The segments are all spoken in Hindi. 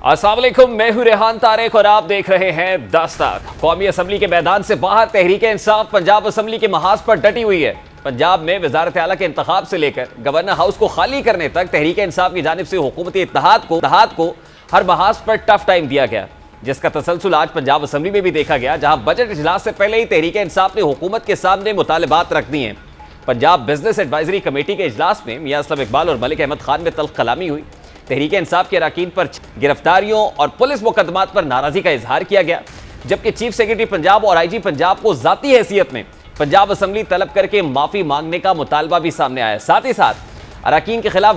अस्सलाम वालेकुम, मैं हूं रेहान तारिक और आप देख रहे हैं दस्तक। कौमी असम्बली के मैदान से बाहर तहरीके इंसाफ पंजाब असम्बली के महाज पर डटी हुई है। पंजाब में वजारत आला के इंतखाब से लेकर गवर्नर हाउस को खाली करने तक तहरीके इंसाफ की जानिब से हुकूमती इत्तेहाद को हर महाज पर टफ टाइम दिया गया, जिसका तसलसल आज पंजाब असम्बली में भी देखा गया, जहां बजट इजलास से पहले ही तहरीके इंसाफ ने हुकूमत के सामने मुतालबात रख दिए हैं। पंजाब बिजनेस एडवाइजरी कमेटी के इजलास में मियां असलम इकबाल और मलिक अहमद खान में तल्ख कलामी हुई। तहरीके इंसाफ के अरकान पर गिरफ्तारियों और पुलिस मुकदमात पर नाराजगी का इजहार किया गया, जबकि चीफ सेक्रेटरी पंजाब और IG पंजाब को जाती हैसियत में पंजाब असम्बली तलब करके माफी मांगने का मुतालबा भी सामने आया। साथ ही साथ अरकान के खिलाफ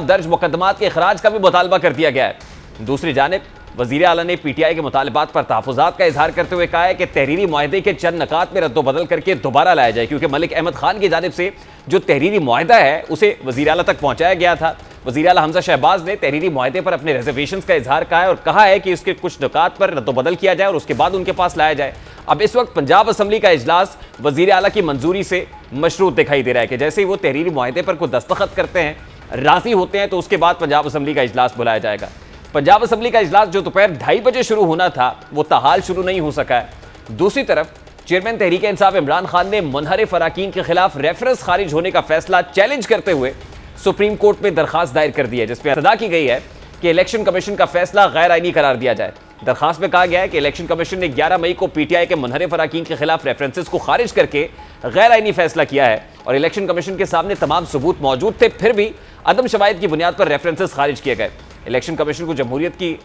दर्ज मुकदमात के खराज का भी मुतालबा कर दिया गया है। दूसरी जानिब वज़ीर आला ने PTI के मुतालबात पर तहफ़्फ़ुज़ात का इजहार करते हुए कहा है कि तहरीरी मुआहदे के चंद नकात में रद्दोबदल करके दोबारा लाया जाए, क्योंकि मलिक अहमद खान की जानिब से जो तहरीरी मुआहदा है उसे वज़ीर आला तक पहुँचाया गया था। वज़ीर आला हमजा शहबाज ने तहरीरी मुआहदे पर अपने रिजर्वेशंस का इजहार कहा है और कहा है कि उसके कुछ नुकात पर रद्दोबदल किया जाए और उसके बाद उनके पास लाया जाए। अब इस वक्त पंजाब असम्बली का इजलास वज़ीर आला की मंजूरी से मशरूत दिखाई दे रहा है कि जैसे ही वो तहरीरी मुआहदे पर कोई दस्तखत करते हैं, राज़ी होते हैं, तो उसके बाद पंजाब असम्बली का इजलास बुलाया जाएगा। पंजाब असम्बली का इजलास जो दोपहर 2:30 बजे शुरू होना था, वो ताहाल शुरू नहीं हो सका है। दूसरी तरफ चेयरमैन तहरीके इंसाफ इमरान खान ने मुनहरिफ अरकान के खिलाफ रेफरेंस खारिज होने का फैसला चैलेंज करते हुए सुप्रीम कोर्ट में दरखास्त दायर कर दी है, जिसमें अदा की गई है कि इलेक्शन कमीशन का फैसला गैर आईनी करार दिया जाए। दरखास्त में कहा गया है कि इलेक्शन कमीशन ने 11 मई को PTI के मुनहरिफ अरकान के खिलाफ रेफरेंसेस को खारिज करके गैर आईनी फैसला किया है और इलेक्शन कमीशन के सामने तमाम सबूत मौजूद थे, फिर भी अदम शवाहिद की बुनियाद पर रेफरेंसेस खारिज किए गए। इलेक्शन कमीशन को जमहूरियत की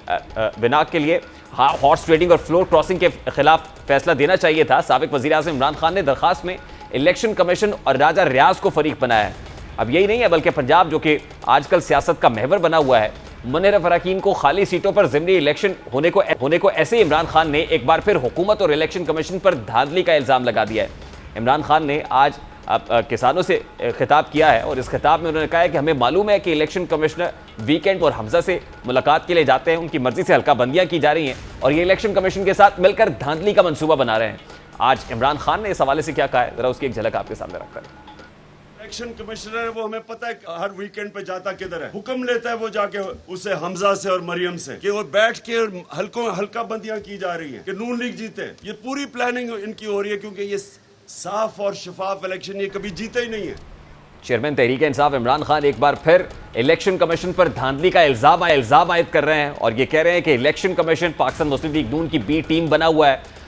बिना के लिए हॉर्स ट्रेडिंग और फ्लोर क्रॉसिंग के खिलाफ फैसला देना चाहिए था। साबिक वज़ीर आज़म इमरान खान ने दरखास्त में इलेक्शन कमीशन और राजा रियाज को फरीक बनाया है। अब यही नहीं है, बल्कि पंजाब जो कि आजकल सियासत का महवर बना हुआ है, मुनहरिफ अरकान को खाली सीटों पर ज़िमनी इलेक्शन होने को ऐसे ही इमरान खान ने एक बार फिर हुकूमत और इलेक्शन कमीशन पर धांधली का इल्ज़ाम लगा दिया है। इमरान खान ने आज किसानों से खिताब किया है और इस खिताब में उन्होंने कहा है कि हमें मालूम है कि इलेक्शन कमिश्नर वीकेंड और हमजा से मुलाकात के लिए जाते हैं, उनकी मर्जी से हल्का बंदियां की जा रही हैं और ये इलेक्शन कमीशन के साथ मिलकर धांधली का मंसूबा बना रहे हैं। आज इमरान खान ने इस हवाले से क्या कहा है, जरा उसकी एक झलक आपके सामने रखकर। इलेक्शन कमिश्नर है, वो हमें पता है हर वीकेंड पे जाता किधर है, हुक्म लेता है वो जाके उससे हमजा से और मरियम से कि वो बैठ के हल्का बंदियां की जा रही है कि नून लीग जीते। ये पूरी प्लानिंग इनकी हो रही है, क्योंकि ये साफ और शफाफ इलेक्शन ये कभी जीते ही नहीं है। चेयरमैन तहरीके इंसाफ इमरान खान एक बार फिर इलेक्शन कमीशन पर धांधली का इल्जाम आयद कर रहे हैं और ये कह रहे हैं कि इलेक्शन कमीशन पाकिस्तान मुस्लिम लीग नून की B टीम बना हुआ है।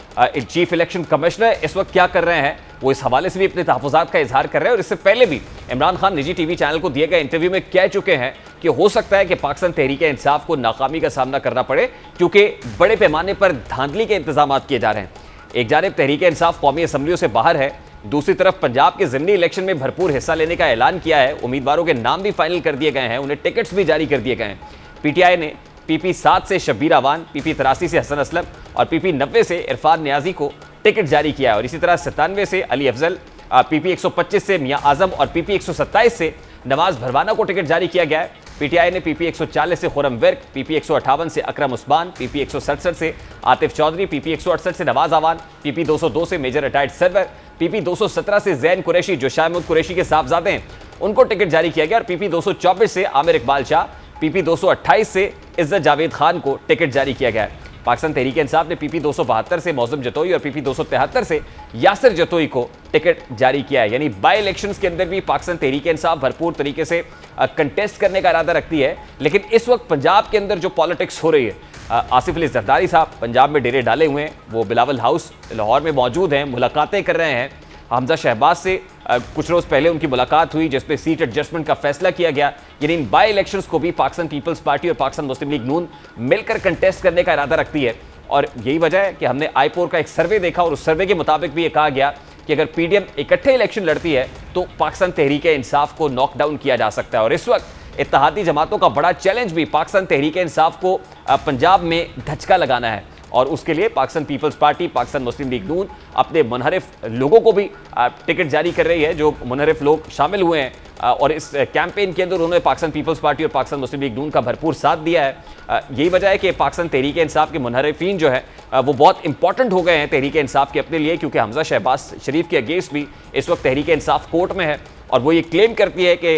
चीफ इलेक्शन कमिश्नर इस वक्त क्या कर रहे हैं, वो इस हवाले से भी अपने तहफ़्फ़ुज़ात का इजहार कर रहे हैं और इससे पहले भी इमरान खान निजी TV चैनल को दिए गए इंटरव्यू में कह चुके हैं कि हो सकता है कि पाकिस्तान तहरीके इंसाफ को नाकामी का सामना करना पड़े, क्योंकि बड़े पैमाने पर धांधली के इंतजाम किए जा रहे हैं। एक जानिब तहरीके इंसाफ कौमी असम्बलियों से बाहर है, दूसरी तरफ पंजाब के ज़िमनी इलेक्शन में भरपूर हिस्सा लेने का ऐलान किया है। उम्मीदवारों के नाम भी फाइनल कर दिए गए हैं, उन्हें टिकट्स भी जारी कर दिए गए हैं। PTI ने PP 7 से शब्बीर अवान, PP 83 से हसन असलम और PP 90 से इरफान नियाजी को टिकट जारी किया है और इसी तरह 97 से अली अफजल, PP 125 से मियां आजम और PP 127 से नवाज भरवाना को टिकट जारी किया गया है। PTI ने PP 140 से खुरम विर्क, PP 158 से अकरम उस्मान, PP 167 से आतिफ चौधरी, PP 168 से नवाज आवान, PP 202 से मेजर रिटायर्ड सरवर, PP 217 से जैन कुरैशी जो शाहमूद कुरैशी के साहबजादे हैं, उनको टिकट जारी किया गया और PP 224 से आमिर इकबाल शाह, PP 228 से इज्जत जावेद खान को टिकट जारी किया गया है। पाकिस्तान तहरीके इंसाफ ने PP 272 से मौसम जतोई और PP 273 से यासिर जतोई को टिकट जारी किया है। यानी बाई इलेक्शंस के अंदर भी पाकिस्तान तहरीके इंसाफ भरपूर तरीके से कंटेस्ट करने का इरादा रखती है, लेकिन इस वक्त पंजाब के अंदर जो पॉलिटिक्स हो रही है, आसिफ अली जरदारी साहब पंजाब में डेरे डाले हुए हैं, वो बिलावल हाउस लाहौर में मौजूद हैं, मुलाकातें कर रहे हैं। हमजा शहबाज से कुछ रोज़ पहले उनकी मुलाकात हुई जिसपे सीट एडजस्टमेंट का फैसला किया गया। यानी इन बाई इलेक्शंस को भी पाकिस्तान पीपल्स पार्टी और पाकिस्तान मुस्लिम लीग नून मिलकर कंटेस्ट करने का इरादा रखती है और यही वजह है कि हमने आईपोर का एक सर्वे देखा और उस सर्वे के मुताबिक भी ये कहा गया कि अगर PDM इकट्ठे इलेक्शन लड़ती है तो पाकिस्तान तहरीके इंसाफ को नॉकडाउन किया जा सकता है। और इस वक्त इत्तेहादी जमातों का बड़ा चैलेंज भी पाकिस्तान तहरीके इंसाफ को पंजाब में धचका लगाना है और उसके लिए पाकिस्तान पीपल्स पार्टी, पाकिस्तान मुस्लिम लीग नून अपने मुनहरिफ लोगों को भी टिकट जारी कर रही है। जो मुनहरिफ लोग शामिल हुए हैं और इस कैंपेन के अंदर उन्होंने पाकिस्तान पीपल्स पार्टी और पाकिस्तान मुस्लिम लीग नून का भरपूर साथ दिया है। यही वजह है कि पाकिस्तान तहरीक इंसाफ के मुनहरिफीन जो है वो बहुत इंपॉर्टेंट हो गए हैं तहरीक इंसाफ के अपने लिए, क्योंकि हमजा शहबाज शरीफ के अगेंस्ट भी इस वक्त तहरीक इंसाफ कोर्ट में है और वो ये क्लेम करती है कि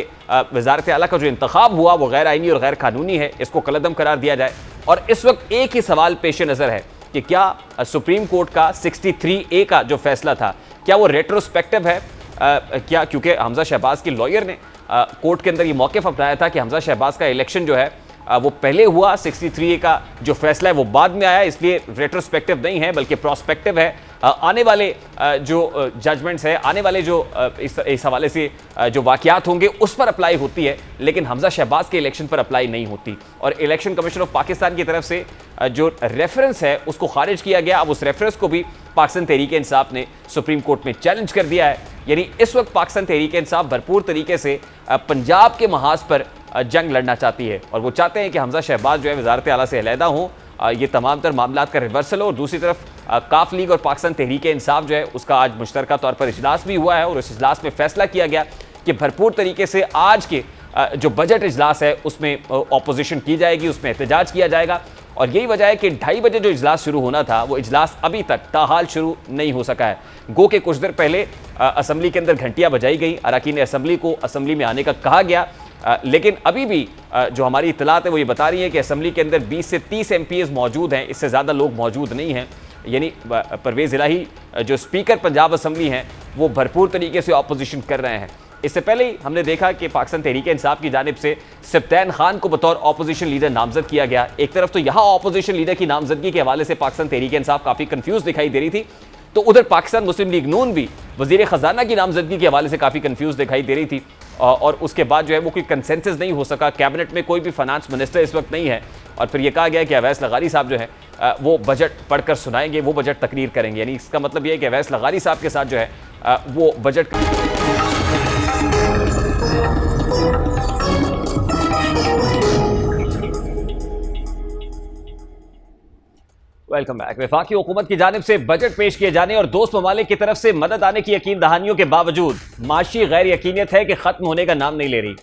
वज़ारत आला का जो इंतखाब हुआ वो गैर आइनी और गैर कानूनी है, इसको कलअदम करार दिया जाए। और इस वक्त एक ही सवाल पेश नज़र है कि क्या सुप्रीम कोर्ट का 63A का जो फैसला था क्या वो रेट्रोस्पेक्टिव है? क्या क्योंकि हमजा शहबाज के लॉयर ने कोर्ट के अंदर ये मौक़िफ़ अपनाया था कि हमजा शहबाज का इलेक्शन जो है वो पहले हुआ, 63A का जो फैसला है वो बाद में आया, इसलिए रेट्रोस्पेक्टिव नहीं है बल्कि प्रोस्पेक्टिव है। आने वाले जो जजमेंट्स है, आने वाले जो इस हवाले से जो वाक़यात होंगे उस पर अप्लाई होती है, लेकिन हमजा शहबाज के इलेक्शन पर अप्लाई नहीं होती। और इलेक्शन कमीशन ऑफ पाकिस्तान की तरफ से जो रेफरेंस है उसको खारिज किया गया। अब उस रेफरेंस को भी पाकिस्तान तहरीक इंसाफ ने सुप्रीम कोर्ट में चैलेंज कर दिया है। यानी इस वक्त पाकिस्तान तहरीक इंसाफ भरपूर तरीके से पंजाब के महाज पर जंग लड़ना चाहती है और वो चाहते हैं कि हमजा शहबाज जो है वज़ारत आला से अलहदा हों, ये तमाम तर मामलात का रिवर्सल हो। और दूसरी तरफ काफ लीग और पाकिस्तान तहरीक इंसाफ जो है उसका आज मुश्तरका तौर पर इजलास भी हुआ है और उस इजलास में फैसला किया गया कि भरपूर तरीके से आज के जो बजट इजलास है उसमें अपोजिशन की जाएगी, उसमें एहतजाज किया जाएगा। और यही वजह है कि 2:30 बजे जो इजलास शुरू होना था वो इजलास अभी तक ताहाल शुरू नहीं हो सका है। गो के कुछ देर पहले असम्बली के अंदर घंटियां बजाई गई, अरकान असम्बली को असम्बली में आने का कहा गया, लेकिन अभी भी जो हमारी इत्तलात है वो ये बता रही है कि असम्बली के अंदर 20 से 30 MPs मौजूद हैं, इससे ज़्यादा लोग मौजूद नहीं हैं। यानी परवेज़ इलाही जो स्पीकर पंजाब असम्बली हैं वो भरपूर तरीके से अपोजिशन कर रहे हैं। इससे पहले ही हमने देखा कि पाकिस्तान तहरीक इंसाफ की जानिब से सब्तैन खान को बतौर अपोजिशन लीडर नामजद किया गया। एक तरफ तो यहाँ अपोजिशन लीडर की नामजदगी के हवाले से पाकिस्तान तहरीक इंसाफ काफ़ी कन्फ्यूज दिखाई दे रही थी, तो उधर पाकिस्तान मुस्लिम लीग नून भी वज़ीर ख़जाना की नामजदगी के हवाले से काफ़ी कन्फ्यूज दिखाई दे रही थी। और उसके बाद जो है वो कोई कंसेंसस नहीं हो सका। कैबिनेट में कोई भी फाइनेंस मिनिस्टर इस वक्त नहीं है और फिर ये कहा गया कि अवैस लगारी साहब जो है वो बजट पढ़कर सुनाएंगे, वो बजट तकरीर करेंगे। यानी इसका मतलब ये है कि अवैस लगारी साहब के साथ जो है वो बजट वेलकम बैक। वफाकी हुकूमत की जानिब से बजट पेश किए जाने और दोस्त ममालिक की तरफ से मदद आने की यकीन दहानियों के बावजूद माशी गैर यकीनियत है कि खत्म होने का नाम नहीं ले रही।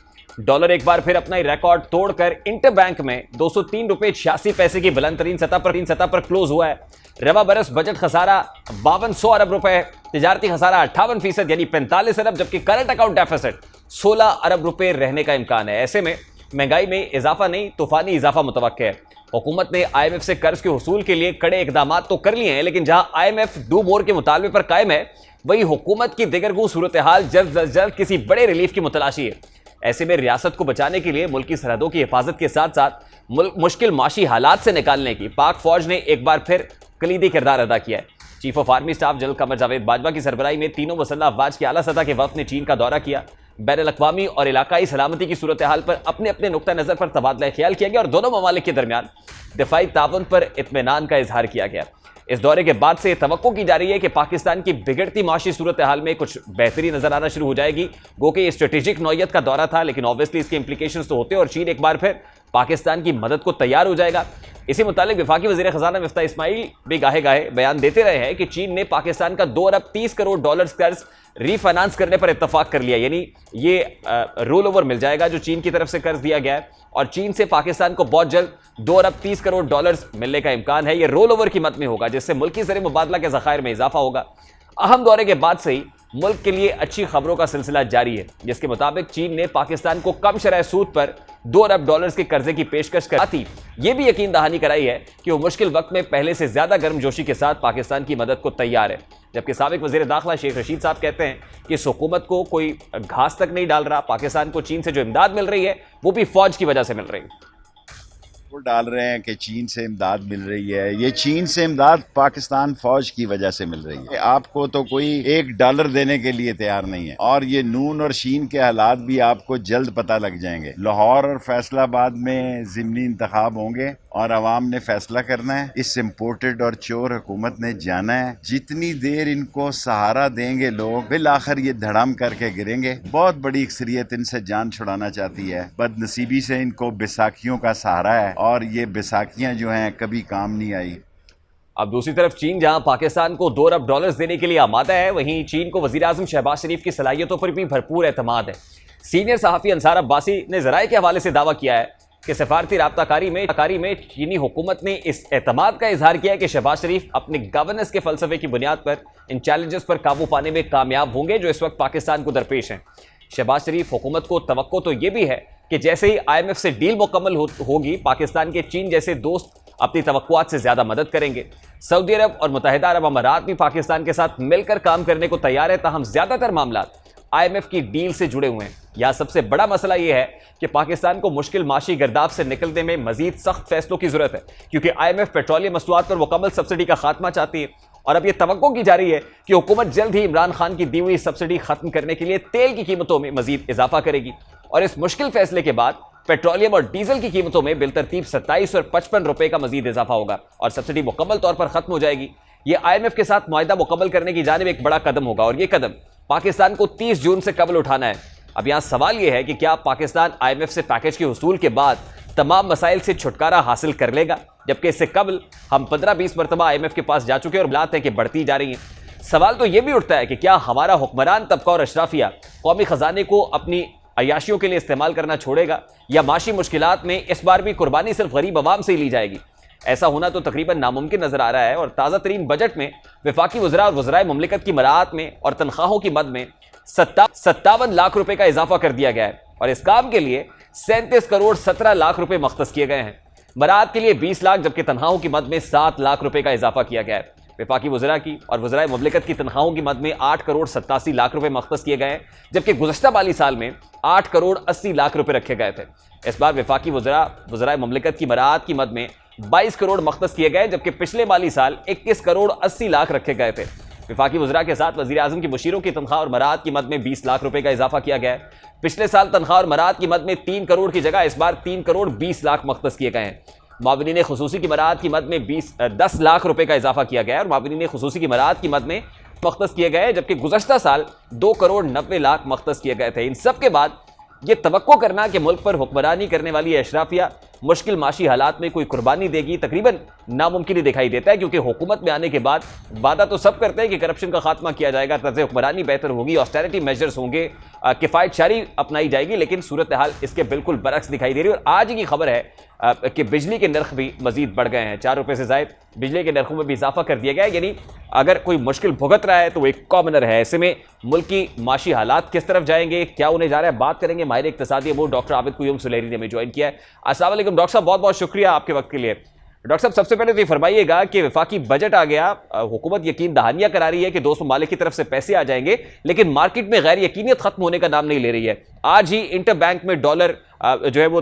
डॉलर एक बार फिर अपना रिकॉर्ड तोड़कर इंटर बैंक में 203 रुपये 86 पैसे की बुलंद तरीन सतह पर क्लोज हुआ है। रवा बरस बजट खसारा 5200 अरब रुपए, तिजारती खसारा 58% यानी 45 अरब, जबकि करंट अकाउंट डेफिसिट 16 अरब रुपए रहने का इम्कान है। ऐसे में महंगाई में इजाफा नहीं, तूफानी इजाफा मुतवक्के है। हुकूमत ने IMF से कर्ज के हुसूल के लिए कड़े इकदाम तो कर लिए हैं, लेकिन जहां IMF डू मोर के मुतालबे पर कायम है, वही हुकूमत की दिगरगू सूरत हाल जल्द अज जल्द किसी बड़े रिलीफ की मुतलाशी है। ऐसे में रियासत को बचाने के लिए मुल्क की सरहदों की हिफाजत के साथ साथ मुश्किल माशी हालात से निकालने की पाक फौज ने एक बार फिर कलीदी किरदार अदा किया है। Chief of army staff general Qamar Javed Bajwa की सरबराही में तीनों मुसल्लह अफवाज के आला सतह के वफ्द ने चीन का दौरा किया। बैनुल-अक़वामी और इलाकाई सलामती की सूरत हाल पर अपने अपने नुक्ता नज़र पर तबादला ख्याल किया गया और दोनों ममालिक के दरमियान दिफाई ताउन पर इत्मीनान का इजहार किया गया। इस दौरे के बाद से तवक्को की जा रही है कि पाकिस्तान की बिगड़ती माशी सूरत हाल में कुछ बेहतरी नजर आना शुरू हो जाएगी। गो कि ये स्ट्रेटेजिक नौयत का दौरा था, लेकिन ऑब्वियसली इसके इंप्लीकेशंस तो होते हैं और चीन एक बार फिर पाकिस्तान की मदद को तैयार हो जाएगा। इसी मुतालिक वफाकी वज़ीर ख़जाना मिफ्ता इस्माइल भी गाहे गाहे बयान देते रहे हैं कि चीन ने पाकिस्तान का 2 अरब 30 करोड़ डॉलर कर्ज रीफाइनेंस करने पर इत्तफाक कर लिया। यानी ये रोल ओवर मिल जाएगा जो चीन की तरफ से कर्ज दिया गया है और चीन से पाकिस्तान को बहुत जल्द 2 अरब 30 करोड़ डॉलर मिलने का इम्कान है। ये रोल ओवर की मद में होगा, जिससे मुल्की ज़र मुबादला के ज़खायर में इजाफा होगा। अहम दौरे के बाद से ही मुल्क के लिए अच्छी खबरों का सिलसिला जारी है, जिसके मुताबिक चीन ने पाकिस्तान को कम शरह सूद पर 2 अरब डॉलर्स के कर्जे की पेशकश कराती ये भी यकीन दहानी कराई है कि वो मुश्किल वक्त में पहले से ज्यादा गर्मजोशी के साथ पाकिस्तान की मदद को तैयार है। जबकि साबिक वज़ीर दाखिला शेख रशीद साहब कहते हैं कि इस हुकूमत को कोई घास तक नहीं डाल रहा, पाकिस्तान को चीन से जो इमदाद मिल रही है वो भी फौज की वजह से मिल रही है। वो डाल रहे हैं कि चीन से इमदाद मिल रही है, ये चीन से इमदाद पाकिस्तान फौज की वजह से मिल रही है। आपको तो कोई $1 देने के लिए तैयार नहीं है और ये नून और शीन के हालात भी आपको जल्द पता लग जाएंगे। लाहौर और फैसलाबाद में ज़िमनी इंतखाब होंगे और अवाम ने फैसला करना है। इस इम्पोर्टेड और चोर हुकूमत ने जाना है जितनी देर इनको सहारा देंगे लोग बिल आखिर ये धड़ाम करके गिरेंगे। बहुत बड़ी अक्सरियत इनसे जान छुड़ाना चाहती है, बदनसीबी से इनको बैसाखियों का सहारा है और ये बैसाखियां जो हैं कभी काम नहीं आई। अब दूसरी तरफ चीन जहां पाकिस्तान को 2 अरब डॉलर्स देने के लिए आमादा है, वहीं चीन को वजीर आजम शहबाज शरीफ की सलाहियतों पर भी भरपूर एतमाद है। सीनियर सहाफ़ी अंसार अब्बासी ने ज़राए के हवाले से दावा किया है कि सफारती राब्ताकारी में चीनी हुकूमत ने इस एतमाद का इजहार किया है कि शहबाज शरीफ अपने गवर्नेंस के फलसफे की बुनियाद पर इन चैलेंजेस पर काबू पाने में कामयाब होंगे जो इस वक्त पाकिस्तान को दरपेश हैं। शहबाज शरीफ हुकूमत को तवक्को तो ये भी है कि जैसे ही IMF से डील मुकम्मल होगी, पाकिस्तान के चीन जैसे दोस्त अपनी तवक्कुआत से ज़्यादा मदद करेंगे। सऊदी अरब और मुत्तहिदा अरब अमारात भी पाकिस्तान के साथ मिलकर काम करने को तैयार है, ताहम ज़्यादातर मामला IMF की डील से जुड़े हुए हैं। यहाँ सबसे बड़ा मसला यह है कि पाकिस्तान को मुश्किल माशी गर्दाब से निकलने में मजीद सख्त फैसलों की जरूरत है, क्योंकि IMF पेट्रोलियम मसनूआत पर मुकम्मल सब्सिडी का खात्मा चाहती है और अब यह तवक्को की जा रही है कि हुकूमत जल्द ही इमरान खान की दी हुई सब्सिडी खत्म करने के लिए तेल की कीमतों में मजीद इजाफा करेगी और इस मुश्किल फैसले के बाद पेट्रोलियम और डीजल की कीमतों में बिलतरतीब 27 और 55 रुपए का मजीद इजाफा होगा और सब्सिडी मुकम्मल तौर पर खत्म हो जाएगी। यह IMF के साथ मुआहदा मुकम्मल करने की जानिब एक बड़ा कदम होगा और यह कदम पाकिस्तान को 30 जून से कबल उठाना है। अब यहां सवाल यह है कि क्या पाकिस्तान IMF से पैकेज के हुसूल के बाद तमाम मसाइल से छुटकारा हासिल कर लेगा, जबकि इससे कबल हम 15-20 मरतबा IMF के पास जा चुके और हालात हैं कि बढ़ती जा रही हैं। सवाल तो यह भी उठता है कि क्या हमारा हुक्मरान तबका और अशराफिया कौमी खजाने को अपनी अयाशियों के लिए इस्तेमाल करना छोड़ेगा या माशी मुश्किलात में इस बार भी कुर्बानी सिर्फ गरीब अवाम से ही ली जाएगी। ऐसा होना तो तकरीबन नामुमकिन नजर आ रहा है और ताज़ा तरीन बजट में वफाकी वज़रा और वज़राए मुमलिकत की मराहत में और तनख्वाहों की मद में 57 लाख रुपए का इजाफा कर दिया गया है और इस काम के लिए 37 करोड़ 17 लाख रुपए मख्तस किए गए हैं। मराहत के लिए 20 लाख जबकि तनख्वाहों की मद में 7 लाख रुपए का इजाफा किया गया है। वफाकी वज़रा की और वज़राए मुमलिकत की तनख्वाहों की मद में 8 करोड़ 87 लाख रुपए मख्तस किए गए हैं, जबकि गुज़श्ता माली साल में 8 करोड़ 80 लाख रुपए रखे गए थे। इस बार वफाकी वज़राए मुमलिकत की मराहत की मद में 22 करोड़ मख्तस किए गए, जबकि पिछले माली साल 21 करोड़ 80 लाख रखे गए थे। वफाकी वज़रा के साथ वज़ीर आज़म की मुशीरों की तनख्वाह और मराहत की मद में 20 लाख रुपए का इजाफा किया गया है। पिछले साल तनख्वाह और मराहत की मद में 3 करोड़ की जगह इस बार 3 करोड़ 20 लाख मख्तस किए गए हैं। मावनीन खुसूसी की मराहत की मद में 10 लाख रुपए का इजाफा किया गया है और मावनीन खुसूसी की मराहत की मद में मख्तस किए गए, जबकि गुज़श्ता साल 2 करोड़ 90 लाख मख्तस किए गए थे। इन सब के बाद ये तवक्को करना कि मुल्क पर हुक्मरानी करने वाली अशराफिया मुश्किल माशी हालात में कोई कुर्बानी देगी तकरीबन नामुमकिन ही दिखाई देता है, क्योंकि हुकूमत में आने के बाद वादा तो सब करते हैं कि करप्शन का खात्मा किया जाएगा, तर्ज हुक्मरानी बेहतर होगी, ऑस्टेरिटी मेजर्स होंगे, किफ़ायत शारी अपनाई जाएगी, लेकिन सूरत हाल इसके बिल्कुल बरक्स दिखाई दे रही है। और आज ही की खबर है कि बिजली के नर्ख भी मजीद बढ़ गए हैं, 4 रुपये से ज़ायद बिजली के नर्खों में भी इजाफा कर दिया गया है। यानी अगर कोई मुश्किल भुगत रहा है तो वो एक कॉमनर है। ऐसे में मुल्क की माशी हालात किस तरफ जाएंगे, क्या होने जा रहा है, बात करेंगे। माहिर इक्तिसादी अबू डॉक्टर आबिद कुयूम सुलेरी ने हमें ज्वाइन किया है। अस्सलाम वालेकुम डॉक्टर साहब, बहुत बहुत शुक्रिया आपके वक्त के लिए। डॉक्टर साहब, सबसे पहले तो ये फरमाइएगा कि वफाकी बजट आ गया, हुकूमत यकीन दहानियां करा रही है कि दोस्त ममालिक की तरफ से पैसे आ जाएंगे, लेकिन मार्केट में गैर यकीनियत खत्म होने का नाम नहीं ले रही है। आज ही इंटर बैंक में डॉलर जो है वो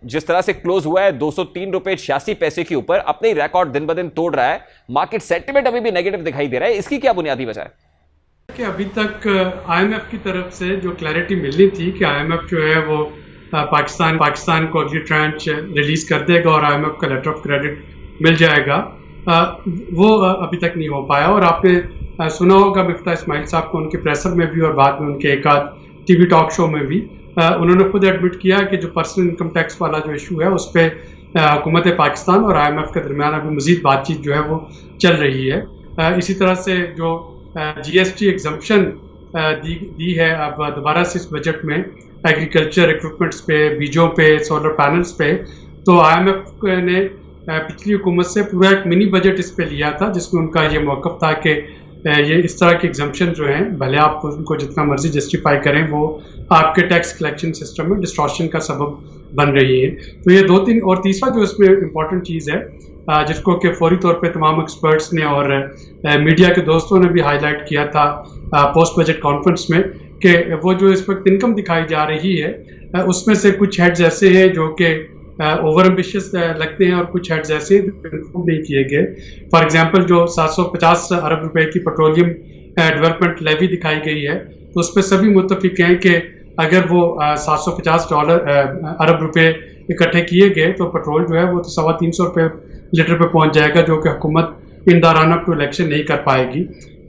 जिस तरह से क्लोज हुआ है 203 रुपये 86 पैसे के ऊपर अपने रिकॉर्ड दिन ब दिन तोड़ रहा है। मार्केट सेंटिमेंट अभी भी नेगेटिव दिखाई दे रहा है, इसकी क्या बुनियादी वजह है? कि अभी तक IMF की तरफ से जो क्लैरिटी मिलनी थी कि IMF जो है वो पाकिस्तान को अगली ट्रांच रिलीज कर देगा और IMF का लेटर ऑफ क्रेडिट मिल जाएगा, वो अभी तक नहीं हो पाया। और आपने सुना होगा मिफ्ता इस्माइल साहब को उनके प्रेसर में भी और बाद में उनके एक आध TV टॉक शो में भी उन्होंने खुद एडमिट किया कि जो पर्सनल इनकम टैक्स वाला जो इशू है उस पर हुकूमत पाकिस्तान और IMF के दरमियान अभी मजीद बातचीत जो है वो चल रही है। इसी तरह से जो GST एग्जम्पशन दी है अब दोबारा से इस बजट में एग्रीकल्चर इक्विपमेंट्स पे, बीजों पे, सोलर पैनल्स पे, तो IMF ने पिछली हुकूमत से पूरा एक मिनी बजट इस पे लिया था जिसमें उनका ये मौक़िफ़ था कि ये इस तरह के एग्जम्पशन जो हैं भले आप उनको जितना मर्जी जस्टिफाई करें वो आपके टैक्स कलेक्शन सिस्टम में डिस्टॉर्शन का सबब बन रही है। तो ये 2-3 और तीसरा जो इसमें इम्पॉर्टेंट चीज़ है जिसको कि फौरी तौर पे तमाम एक्सपर्ट्स ने और मीडिया के दोस्तों ने भी हाईलाइट किया था पोस्ट बजट कॉन्फ्रेंस में कि वो जो इस वक्त इनकम दिखाई जा रही है उसमें से कुछ हेड्स ऐसे हैं जो कि ओवर एम्बिशियस लगते हैं और कुछ हेड्स ऐसे इम्प्रूव नहीं किए गए। फॉर एग्जांपल जो 750 अरब रुपए की पेट्रोलियम डेवलपमेंट लेवी दिखाई गई है तो उस पर सभी मुत्तफिक हैं कि अगर वो 750 अरब रुपए इकट्ठे किए गए तो पेट्रोल जो है वो तो 350 रुपये लीटर पे पहुंच जाएगा, जो कि हुकूमत इन दौरान टू इलेक्शन नहीं कर पाएगी।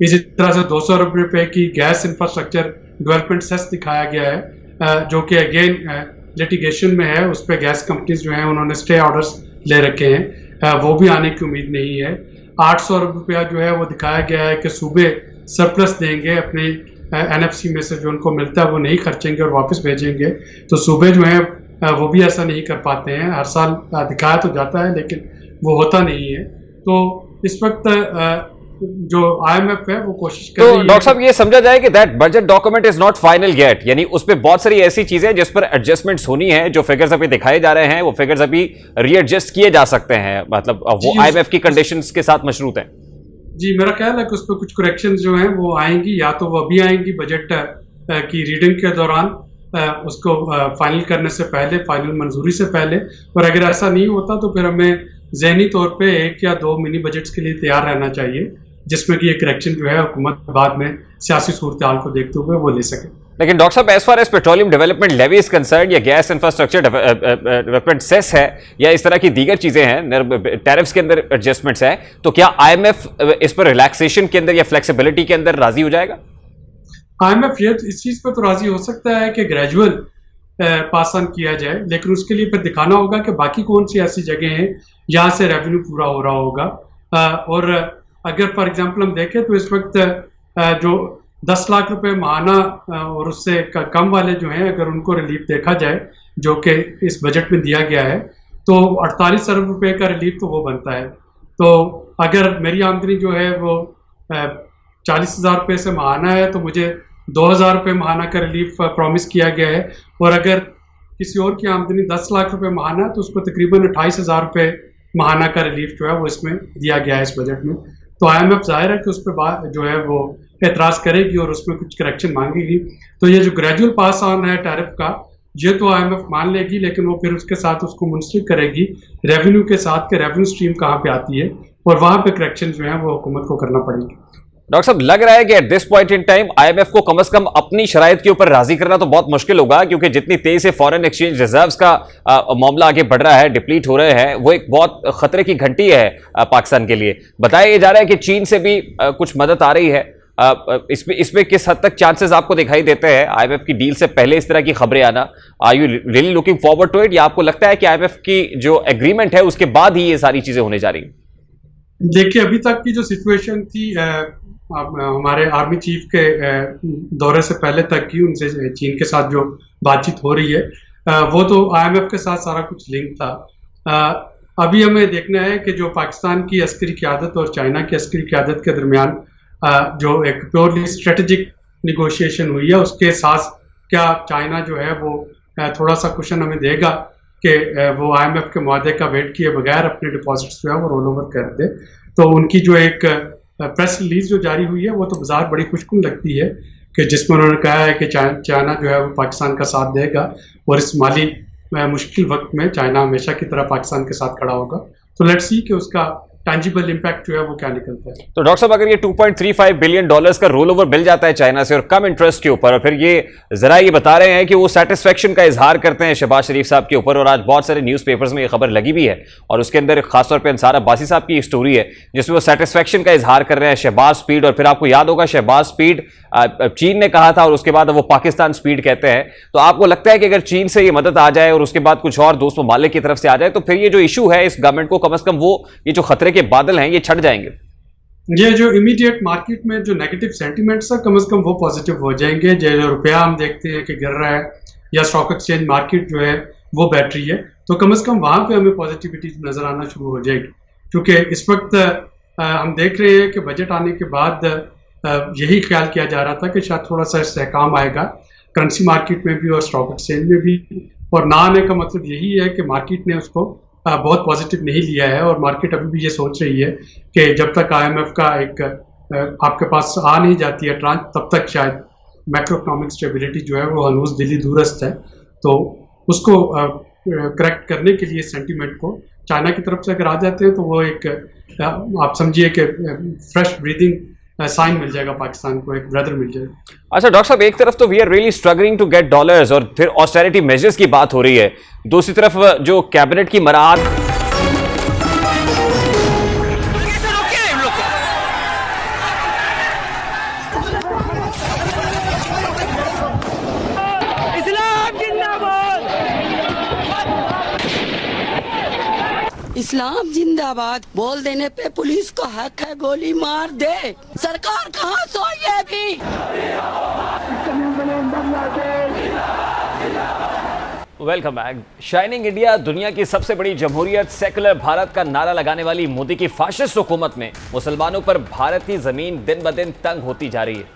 इसी तरह से 200 अरब रुपये की गैस इंफ्रास्ट्रक्चर डेवलपमेंट सेस दिखाया गया है जो कि अगेन लिटिगेशन में है। उस पर गैस कंपनीज जो हैं उन्होंने स्टे ऑर्डर्स ले रखे हैं, वो भी आने की उम्मीद नहीं है। 800 अरब रुपया जो है वो दिखाया गया है कि सूबे सरप्लस देंगे अपने एनएफसी में से जो उनको मिलता है वो नहीं खर्चेंगे और वापस भेजेंगे। तो सूबे जो है वो भी ऐसा नहीं कर पाते हैं। हर साल दिखाया तो जाता है लेकिन वो होता नहीं है। तो इस वक्त जो आईएमएफ है वो कोशिश कर रही है। तो डॉक्टर साहब ये समझा जाए कि that budget document is not final yet, यानी उस पे बहुत सारी ऐसी चीजें जिस पर एडजस्टमेंट्स होनी है। जो फिगर्स अभी दिखाए जा रहे हैं वो फिगर्स अभी रीएडजस्ट किए जा सकते हैं, मतलब वो आईएमएफ की कंडीशंस के साथ मशरूत हैं। जी, मेरा ख्याल है कि उस पर कुछ करेक्शन जो हैं वो आएंगी, या तो वो अभी आएंगी बजट की रीडिंग के दौरान उसको फाइनल करने से पहले, फाइनल मंजूरी से पहले। और अगर ऐसा नहीं होता तो फिर हमें ज़हनी तौर पे 1 या 2 मिनी बजट्स के लिए तैयार रहना चाहिए, जिसमें कि ये करेक्शन जो है हुकूमत बाद में सियासी सूरत हाल को देखते हुए वो ले सके। लेकिन डॉक्टर साहब, as far as petroleum development levy is concern, या गैस इंफ्रास्ट्रक्चर डेवलपमेंट सेस है, या इस तरह की दीगर चीजें हैं, टैरिफ्स के अंदर एडजस्टमेंट्स हैं, तो क्या आईएमएफ इस पर रिलैक्सेशन के अंदर या फ्लेक्सिबिलिटी के अंदर राजी हो जाएगा? आईएमएफ इस चीज पर तो राजी हो सकता है कि ग्रेजुअल पास ऑन किया जाए, लेकिन उसके लिए फिर दिखाना होगा कि बाकी कौन सी ऐसी जगह हैं जहां से रेवेन्यू पूरा हो रहा होगा। और अगर फॉर एग्जांपल हम देखें तो इस वक्त जो 10 लाख रुपए माहाना और उससे कम वाले जो हैं, अगर उनको रिलीफ देखा जाए जो कि इस बजट में दिया गया है, तो 48 अरब रुपए का रिलीफ तो वो बनता है। तो अगर मेरी आमदनी जो है वो 40,000 रुपये से माहाना है तो मुझे 2,000 रुपये माहाना का रिलीफ प्रॉमिस किया गया है। और अगर किसी और की आमदनी 10 लाख रुपए माहाना है तो उसको तकरीबन 28,000 रुपये माहाना का रिलीफ जो है वो इसमें दिया गया है इस बजट में। तो आईएमएफ जाहिर है कि उस पर जो है वो एतराज़ करेगी और उसमें कुछ करेक्शन मांगेगी। तो ये जो ग्रेजुअल पास ऑन है टैरिफ का, ये तो आईएमएफ मान लेगी, लेकिन वो फिर उसके साथ उसको मुंसलिक करेगी रेवेन्यू के साथ कि रेवेन्यू स्ट्रीम कहाँ पे आती है, और वहाँ पे करेक्शन जो है वो हुकूमत को करना पड़ेगी। डॉक्टर साहब, लग रहा है कि at this point in time IMF को कम से कम अपनी शराइत के ऊपर राजी करना तो बहुत मुश्किल होगा, क्योंकि जितनी तेजी से फॉरेन एक्सचेंज रिजर्व्स का मामला आगे बढ़ रहा है, डिप्लीट हो रहे हैं, वो एक बहुत खतरे की घंटी है पाकिस्तान के लिए। बताया जा रहा है कि चीन से भी कुछ मदद आ रही है। इसमें किस हद तक चांसेस आपको दिखाई देते हैं आईएमएफ की डील से पहले इस तरह की खबरें आना? Are you really looking forward to it, या आपको लगता है कि आईएमएफ की जो एग्रीमेंट है उसके बाद ही ये सारी चीजें होने जा रही हैं? देखिए, अभी तक की जो सिचुएशन थी हमारे आर्मी चीफ के दौरे से पहले तक की, उनसे चीन के साथ जो बातचीत हो रही है वो तो आईएमएफ के साथ सारा कुछ लिंक था। अभी हमें देखना है कि जो पाकिस्तान की अस्करी क़यादत और चाइना की अस्करी क़यादत के दरमियान जो एक प्योरली स्ट्रेटेजिक निगोशिएशन हुई है, उसके साथ क्या चाइना जो है वो थोड़ा सा कुशन हमें देगा कि वो आईएमएफ के मुआहदे का वेट किए बगैर अपने डिपॉजिट्स जो है वो रोल ओवर कर दे। तो उनकी जो एक प्रेस रिलीज जो जारी हुई है वो तो बाजार बड़ी खुशकुन लगती है कि जिसमें उन्होंने कहा है कि चाइना जो है वो पाकिस्तान का साथ देगा और इस माली मुश्किल वक्त में चाइना हमेशा की तरह पाकिस्तान के साथ खड़ा होगा। तो लेट्स सी कि उसका टैंजिबल इंपैक्ट जो है वो क्या निकलता है। तो डॉक्टर साहब, अगर ये $2.35 बिलियन का रोल ओवर मिल जाता है चाइना से और कम इंटरेस्ट के ऊपर, और फिर ये जरा ये बता रहे हैं कि वो सेटिस्फेक्शन का इजहार करते हैं शहबाज शरीफ साहब के ऊपर, और आज बहुत सारे न्यूज़पेपर्स में ये खबर लगी भी है, और उसके अंदर खासतौर पर अंसार अब्बासी साहब की स्टोरी है जिसमें वो सेटिस्फेक्शन का इजहार कर रहे हैं शहबाज स्पीड। और फिर आपको याद होगा शहबाज स्पीड चीन ने कहा था और उसके बाद वो पाकिस्तान स्पीड कहते हैं। तो आपको लगता है कि अगर चीन से ये मदद आ जाए और उसके बाद कुछ और दोस्त ममालिक की तरफ से आ जाए तो फिर ये जो इशू है इस गवर्नमेंट को कम से कम वो ये जो खतरे के बादल हैं ये छट जाएंगे? ये जो इमीडिएट मार्केट में जो नेगेटिव सेंटीमेंट्स है कम से कम वो पॉजिटिव हो जाएंगे। जो रुपया हम देखते हैं कि गिर रहा है या स्टॉक एक्सचेंज मार्केट जो है वो बैटरी है, तो कम से कम वहाँ पे हमें पॉजिटिविटी नजर आना शुरू हो जाएगी। क्योंकि इस वक्त हम देख रहे हैं कि बजट आने के बाद यही ख्याल किया जा रहा था कि शायद थोड़ा सा istihकाम आएगा करेंसी मार्केट में भी और स्टॉक एक्सचेंज में भी, और ना आने का मतलब यही है कि मार्केट ने उसको बहुत पॉजिटिव नहीं लिया है। और मार्केट अभी भी ये सोच रही है कि जब तक आईएमएफ का एक आपके पास आ नहीं जाती है ट्रांच, तब तक शायद मैक्रो इकोनॉमिक स्टेबिलिटी जो है वो हनूज दिली दूरस्त है। तो उसको करेक्ट करने के लिए सेंटीमेंट को चाइना की तरफ से अगर आ जाते हैं तो वो एक आप समझिए कि फ्रेश ब्रीदिंग साइन मिल जाएगा पाकिस्तान को, एक ब्रदर मिल जाएगा। अच्छा डॉक्टर साहब, एक तरफ तो we are really struggling to get dollars और फिर ऑस्टेरिटी मेजर्स की बात हो रही है, दूसरी तरफ जो कैबिनेट की मराद इस्लाम जिंदाबाद बोल देने पे पुलिस को हक है गोली मार दे। सरकार कहाँ सोई है अभी? Welcome back. शाइनिंग इंडिया, दुनिया की सबसे बड़ी जमहूरियत, सेकुलर भारत का नारा लगाने वाली मोदी की फाशिस्ट हुकूमत में मुसलमानों पर भारत की जमीन दिन ब दिन तंग होती जा रही है।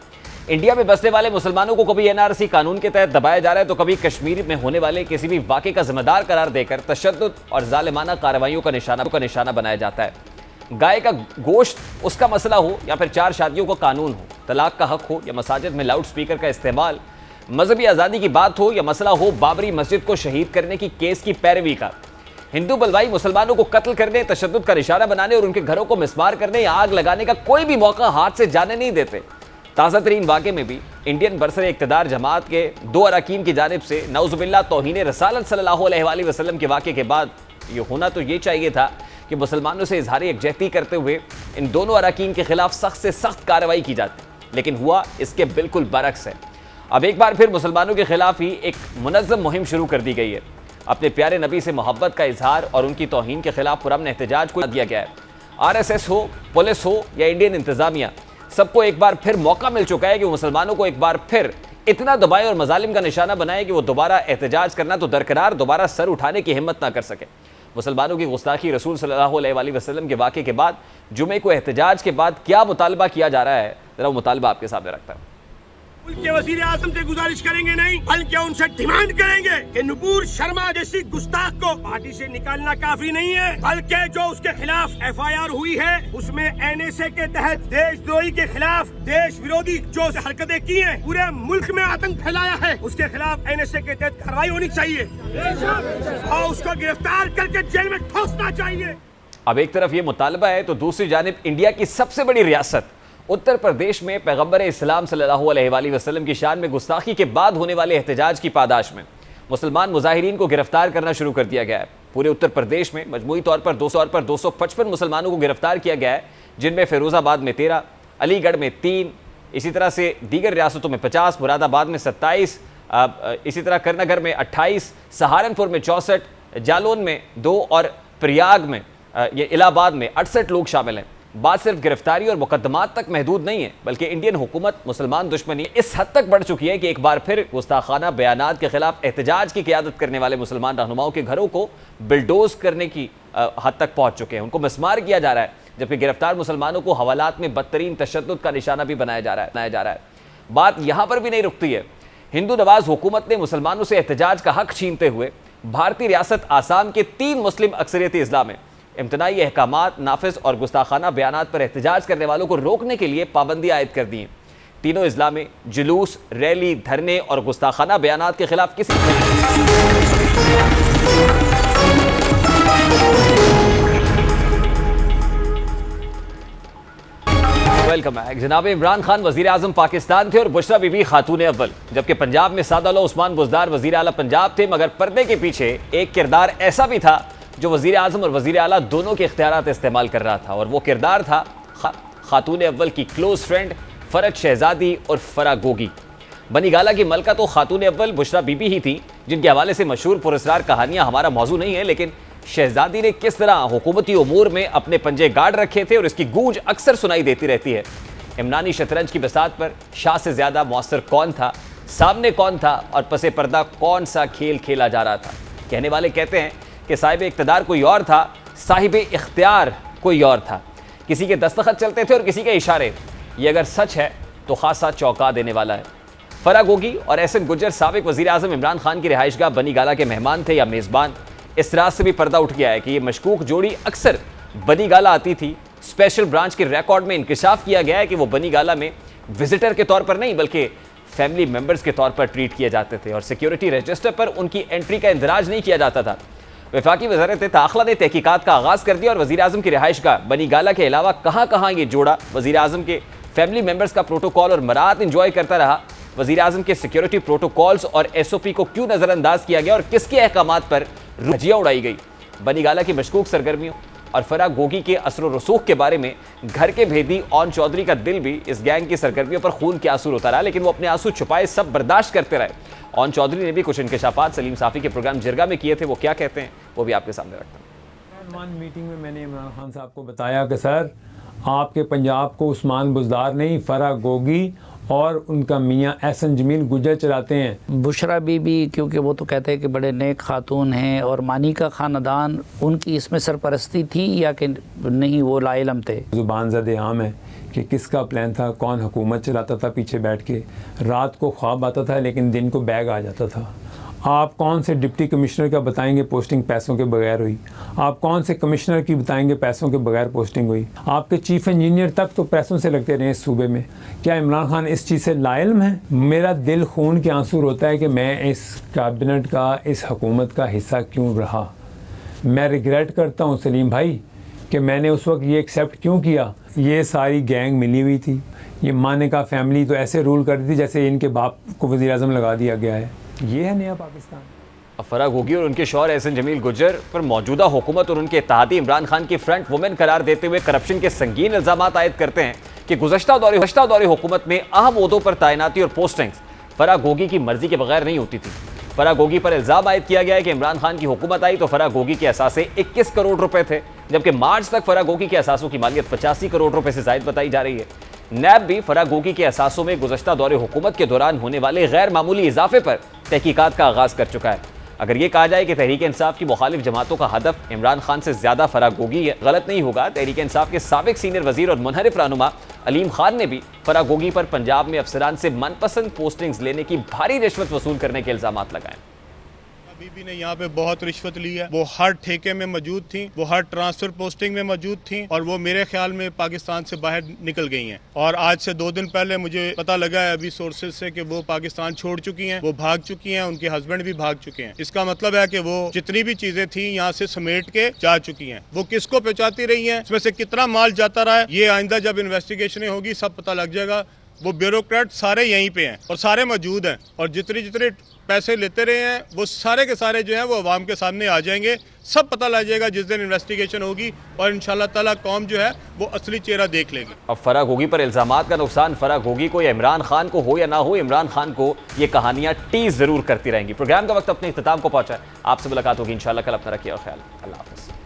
इंडिया में बसने वाले मुसलमानों को कभी एनआरसी कानून के तहत दबाया जा रहा है तो कभी कश्मीर में होने वाले किसी भी वाक़े का जिम्मेदार करार देकर तशद्दुद और जालिमाना कार्रवाइयों का निशाना बनाया जाता है। गाय का गोश्त उसका मसला हो या फिर 4 शादियों का कानून हो, तलाक का हक हो या मसाजिद में लाउड स्पीकर का इस्तेमाल, मजहबी आज़ादी की बात हो या मसला हो बाबरी मस्जिद को शहीद करने की केस की पैरवी का, हिंदू बलवाई मुसलमानों को कत्ल करने, तशद्दुद का निशाना बनाने और उनके घरों को मिस्मार करने या आग लगाने का कोई भी मौका हाथ से जाने नहीं देते। ताज़ा तरीन वाक़े में भी इंडियन बरसर इक़्तिदार जमात के 2 अरकान की जानिब से नऊज़ुबिल्लाह तौहीन रसालत सल्लल्लाहु अलैहि वसल्लम के वाक़े के बाद ये होना तो ये चाहिए था कि मुसलमानों से इजहार यकजहती करते हुए इन दोनों अरकान के खिलाफ सख्त से सख्त कार्रवाई की जाती, लेकिन हुआ इसके बिल्कुल बरक्स है। अब एक बार फिर मुसलमानों के खिलाफ ही एक मुनज़्ज़म मुहिम शुरू कर दी गई है। अपने प्यारे नबी से मोहब्बत का इजहार और उनकी तौहीन के खिलाफ पुरअमन एहतजाज को दिया गया है। RSS हो, पुलिस हो या इंडियन इंतजामिया, सबको एक बार फिर मौका मिल चुका है कि वो मुसलमानों को एक बार फिर इतना दबाए और मजालिम का निशाना बनाए कि वो दोबारा एहतजाज करना तो दरकरार दोबारा सर उठाने की हिम्मत ना कर सके। मुसलमानों की गुस्ताखी रसूल सल्लल्लाहु अलैहि वसल्लम के वाक़े के बाद जुमे को एहतजाज के बाद क्या मुतालबा किया जा रहा है, जरा वो मुतालबा आपके सामने रखता है। उनके वज़ीर आज़म से गुजारिश करेंगे नहीं, बल्कि उनसे डिमांड करेंगे कि नुपुर शर्मा जैसी गुस्ताख को पार्टी से निकालना काफी नहीं है, बल्कि जो उसके खिलाफ FIR हुई है उसमें NSA के तहत देशद्रोही के खिलाफ देश विरोधी जो हरकतें की हैं, पूरे मुल्क में आतंक फैलाया है, उसके खिलाफ NSA के तहत कार्रवाई होनी चाहिए और उसको गिरफ्तार करके जेल में ठोसना चाहिए। अब एक तरफ ये मुतालबा है तो दूसरी जानिब इंडिया की सबसे बड़ी रियासत उत्तर प्रदेश में पैगंबर इस्लाम सल्लल्लाहु अलैहि वसल्लम की शान में गुस्ताखी के बाद होने वाले एहतजाज की पादाश में मुसलमान मुजाहिरीन को गिरफ्तार करना शुरू कर दिया गया है। पूरे उत्तर प्रदेश में मजमूई तौर पर 255 मुसलमानों को गिरफ्तार किया गया है, जिनमें फिरोजाबाद में 13, अलीगढ़ में 3, इसी तरह से दीगर रियासतों में 50, मुरादाबाद में 27, इसी तरह करनगर में 28, सहारनपुर में 64, जालौन में 2 और प्रयाग में ये इलाहाबाद में 68 लोग शामिल हैं। बात सिर्फ गिरफ्तारी और मुकदमात तक महदूद नहीं है, बल्कि इंडियन हुकूमत मुसलमान दुश्मनी इस हद तक बढ़ चुकी है कि एक बार फिर गुस्ताखाना बयानात के खिलाफ एहतजाज की क़यादत करने वाले मुसलमान रहनुमाओं के घरों को बिल्डोज करने की हद तक पहुंच चुके हैं। उनको मिस्मार किया जा रहा है, जबकि गिरफ्तार मुसलमानों को हवालात में बदतरीन तशद्दुद का निशाना भी बनाया जा रहा है। बात यहाँ पर भी नहीं रुकती है। हिंदू नवाज हुकूमत ने मुसलमानों से एहतजाज का हक छीनते हुए भारतीय रियासत आसाम के 3 मुस्लिम अक्सरियती अजला में इम्तनाई अहकामात नाफिज और गुस्ताखाना बयानात पर एहतजाज करने वालों को रोकने के लिए पाबंदी आयद कर दी है। तीनों अजला में जुलूस, रैली, धरने और गुस्ताखाना बयानात के खिलाफ किसी वेलकम बैक। जनाब इमरान खान वजीर आजम पाकिस्तान थे और बुशरा बीबी खातून अव्वल, जबकि पंजाब में सादउल्लाह उस्मान बुज़दार वजीर आला पंजाब थे। मगर पर्दे के पीछे एक किरदार ऐसा भी था जो वजीर आजम और वजीर आला दोनों के इख्तियारात इस्तेमाल कर रहा था, और वो किरदार था खातून अव्वल की क्लोज फ्रेंड फरज शहजादी और फरा गोगी। बनी गाला की मलका तो खातून अव्वल बुशरा बीबी ही थी, जिनके हवाले से मशहूर पुरस्कार कहानियां हमारा मौजू नहीं है, लेकिन शहजादी ने किस तरह हुकूमती उमूर में अपने पंजे गाड़ रखे थे और इसकी गूंज अक्सर सुनाई देती रहती है। इमरानी शतरंज की बिसात पर शाह से ज्यादा मौसर कौन था, सामने कौन था और पसे पर्दा कौन सा खेल खेला जा रहा था। कहने वाले कहते हैं कि साहिब इख्तियार कोई और था, साहिब इख्तियार कोई और था। किसी के दस्तखत चलते थे और किसी के इशारे। ये अगर सच है तो खासा चौंका देने वाला है। फरा गोगी और एहसन गुज्जर साबिक वजीर आजम इमरान खान की रिहाइशगाह बनी गाला के मेहमान थे या मेज़बान। इस रात से भी पर्दा उठ गया है कि ये मशकूक जोड़ी अक्सर बनी गाला आती थी। स्पेशल ब्रांच के रिकॉर्ड में इंकशाफ किया गया है कि वो बनी गाला में विजिटर के तौर पर नहीं बल्कि फैमिली मेम्बर्स के तौर पर ट्रीट किए जाते थे और सिक्योरिटी रजिस्टर पर उनकी एंट्री का इंदराज नहीं किया जाता था। वफाकी वज़ारत दाखिला ने तहकीकात का आगाज़ कर दिया और वज़ीर आज़म की रिहाइशगाह बनी गाला के अलावा कहाँ कहाँ ये जोड़ा वज़ीर आज़म के फैमिली मेम्बर्स का प्रोटोकॉल और मरात इंजॉय करता रहा। वज़ीर आज़म के सिक्योरिटी प्रोटोकॉल्स और SOP को क्यों नज़रअंदाज किया गया और किसके अहकामात पर धज्जियाँ उड़ाई गई। बनी गाला की मशकूक सरगर्मियों और फरा गोगी के असर व रसूख के बारे में घर के भेदी ओन चौधरी का दिल भी इस गैंग की सरगर्मियों पर खून के आंसू रोता रहा, लेकिन वो अपने आंसू छुपाए सब बर्दाश्त करते रहे। ओन चौधरी ने भी कुछ इंकशाफात सलीम साफ़ी के प्रोग्राम जिरगा में किए थे, वो क्या कहते हैं वो भी आपके सामने रखता हूँ। मीटिंग में मैंने इमरान खान साहब को बताया कि सर आपके पंजाब को उस्मान बुज़दार नहीं, फराह गोगी और उनका मियाँ एहसन जमील गुजर चलाते हैं। बुशरा बीबी, क्योंकि वो तो कहते हैं कि बड़े नेक खातून हैं और मानी का ख़ानदान, उनकी इसमें सरपरस्ती थी या कि नहीं, वो लाइलम थे? ज़ुबान ज़द आम है कि किसका प्लान था, कौन हुकूमत चलाता था पीछे बैठ के। रात को ख्वाब आता था लेकिन दिन को बैग आ जाता था। आप कौन से डिप्टी कमिश्नर का बताएंगे पोस्टिंग पैसों के बगैर हुई? आप कौन से कमिश्नर की बताएंगे पैसों के बगैर पोस्टिंग हुई? आपके चीफ इंजीनियर तक तो पैसों से लगते रहे इस सूबे में। क्या इमरान खान इस चीज़ से लाइल्म है? मेरा दिल खून के आंसू रोता है कि मैं इस कैबिनेट का, इस हुकूमत का हिस्सा क्यों रहा। मैं रिग्रेट करता हूँ सलीम भाई कि मैंने उस वक्त ये एक्सेप्ट क्यों किया। ये सारी गैंग मिली हुई थी, ये माने का फैमिली तो ऐसे रूल करती थी जैसे इनके बाप को वज़ीर आज़म लगा दिया गया है। ये है नया पाकिस्तान। फराह गोगी और उनके शौहर एहसन जमील गुजर पर मौजूदा हुकूमत और उनके इत्तेहादी इमरान खान की फ्रंट वुमेन करार देते हुए करप्शन के संगीन इल्जाम आयद करते हैं कि गुज़श्ता दौरे हुकूमत में अहम ओहदों पर तैनाती और पोस्टिंग्स फराह गोगी की मर्जी के बगैर नहीं होती थी। फराह गोगी पर इल्जाम आयद किया गया है कि इमरान खान की हुकूमत आई तो फराह गोगी के असासे 21 करोड़ रुपए थे, जबकि मार्च तक फराह गोगी के असासों की मालियत 85 करोड़ रुपए से जायद बताई जा रही है। नैब भी फराह गोगी के असासों में गुज़श्ता दौरे हुकूमत के दौरान होने वाले गैर मामूली इजाफे पर तहकीकात का आगाज़ कर चुका है। अगर ये कहा जाए कि तहरीक इंसाफ की मुखालिफ जमातों का हदफ इमरान खान से ज़्यादा फराह गोगी है, गलत नहीं होगा। तहरीक इंसाफ के साबिक सीनियर वजीर और मुनहरिफ रहनुमा अलीम खान ने भी फराह गोगी पर पंजाब में अफसरान से मनपसंद पोस्टिंग्स लेने की भारी रिश्वत वसूल करने के इल्जाम लगाए। बीबी ने यहाँ पे बहुत रिश्वत ली है। वो हर ठेके में मौजूद थी, वो हर ट्रांसफर पोस्टिंग में मौजूद थी और वो मेरे ख्याल में पाकिस्तान से बाहर निकल गई हैं। और आज से 2 दिन पहले मुझे पता लगा है अभी सोर्सेज से कि वो पाकिस्तान छोड़ चुकी हैं, वो भाग चुकी हैं, उनके हस्बैंड भी भाग चुके हैं। इसका मतलब है कि वो जितनी भी चीजें थी यहाँ से समेट के जा चुकी हैं। वो किसको पहुँचाती रही हैं, इसमें से कितना माल जाता रहा है, ये आइंदा जब इन्वेस्टिगेशन होगी सब पता लग जाएगा। वो ब्यूरोक्रेट सारे यहीं पे हैं और सारे मौजूद हैं और जितने पैसे लेते रहे हैं वो सारे के सारे जो हैं वो अवाम के सामने आ जाएंगे। सब पता लग जाएगा जिस दिन इन्वेस्टिगेशन होगी और इंशाल्लाह ताला कौम जो है वो असली चेहरा देख लेगी। अब फराह गोगी पर इल्जामात का नुकसान फराह गोगी को या इमरान खान को हो या ना हो, इमरान खान को ये कहानियां टीज जरूर करती रहेंगी। प्रोग्राम का वक्त अपने इख्तिताम को पहुंचा है। आपसे मुलाकात होगी इंशाल्लाह कल। अपना रखिए और ख्याल। अल्लाह हाफ़िज़।